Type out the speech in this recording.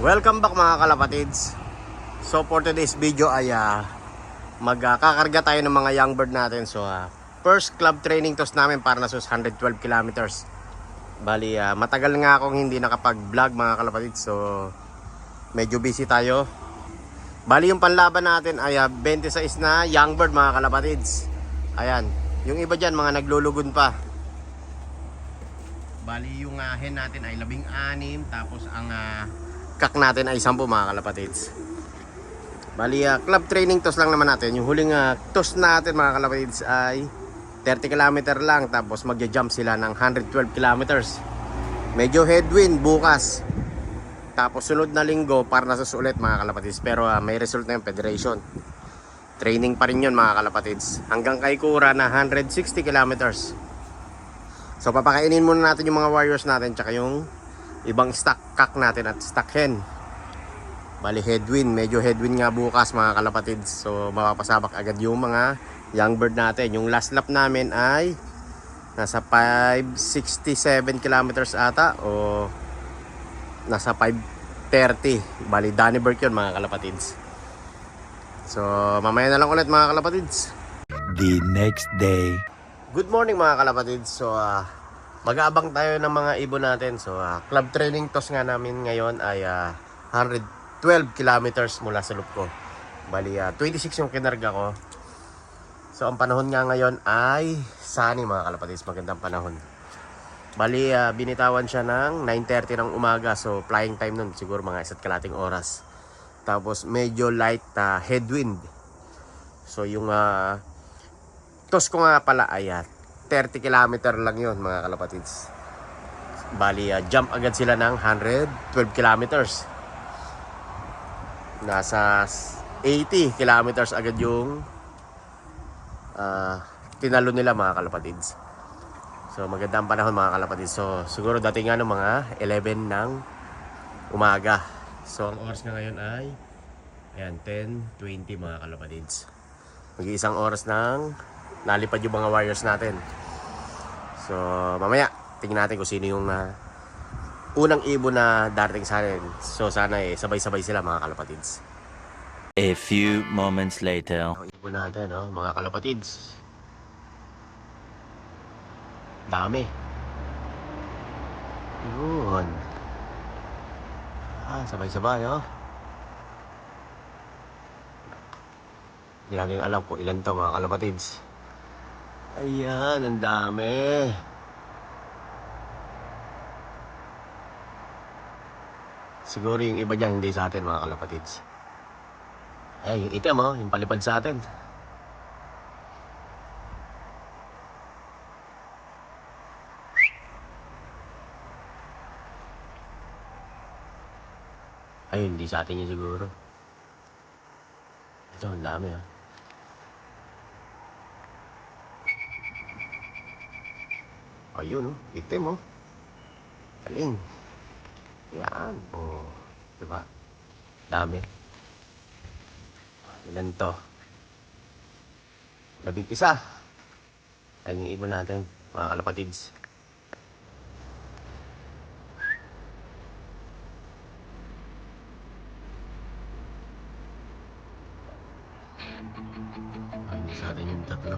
Welcome back mga kalapatids. So for today's video ay magkakarga tayo ng mga young bird natin. So first club training toss namin para na sa 112 kilometers. Bali matagal nga akong hindi nakapag-vlog mga kalapatids. So medyo busy tayo. Bali yung panlaban natin ay 26 na young bird mga kalapatids. Ayan, yung iba dyan mga naglulugon pa. Bali yung hen natin ay 16, tapos ang kak natin ay 10 mga kalapatids. Bali club training toss lang naman natin. Yung huling toss natin mga kalapatids ay 30 km lang, tapos magja-jump sila ng 112 kilometers. Medyo headwind bukas. Tapos sunod na linggo para na ulit mga kalapatids. Pero may result na yung federation. Training pa rin yun mga kalapatids. Hanggang kay Kura na 160 kilometers. So papakainin muna natin yung mga warriors natin tsaka yung ibang stock cock natin at stock hen. Bali headwind, medyo headwind nga bukas mga kalapatids. So mapapasabak agad yung mga young bird natin. Yung last lap namin ay nasa 567 kilometers ata o nasa 530. Bali Danneberg yun mga kalapatids. So mamaya na lang ulit mga kalapatids. The next day. Good morning mga kalapatids. So mag-aabang tayo ng mga ibon natin. So club training toss nga namin ngayon ay 112 kilometers mula sa loop ko. Bali 26 yung kinarga ko. So ang panahon nga ngayon ay sunny mga kalapatids. Magandang panahon. Bali binitawan siya ng 9:30 ng umaga. So flying time nun siguro mga 1.5 oras. Tapos medyo light headwind. So yung toss ko nga pala ay 30 kilometer lang yun mga kalapatids. Bali jump agad sila ng 112 kilometers. Nasa 80 kilometers agad yung tinalo nila mga kalapatids. So magandang panahon mga kalapatids. So siguro dating nga ng mga 11 ng umaga. So ang oras na ngayon ay ayan, 10:20 mga kalapatids. Mag-iisang oras nang nalipad yung mga warriors natin. So mamaya tingnan natin kung sino yung unang ibon na darating sa atin. So sana sabay-sabay sila mga kalapatids. A few moments later. Ang ibon natin mga kalapatids. Dami. Yun. Sabay-sabay Hindi natin alam kung ilan to mga kalapatids. Ayan, ang dami. Siguro yung iba dyan hindi sa atin mga kalapatids. Ay, yung itim yung palipad sa atin. Ayun, hindi sa atin yun siguro. Ito, ang dami Ayun itim galing. Yan diba? Dami. Ilan to? 11. Ayun yung ibon natin mga kalapatids. Ayun sa atin yung tatlo.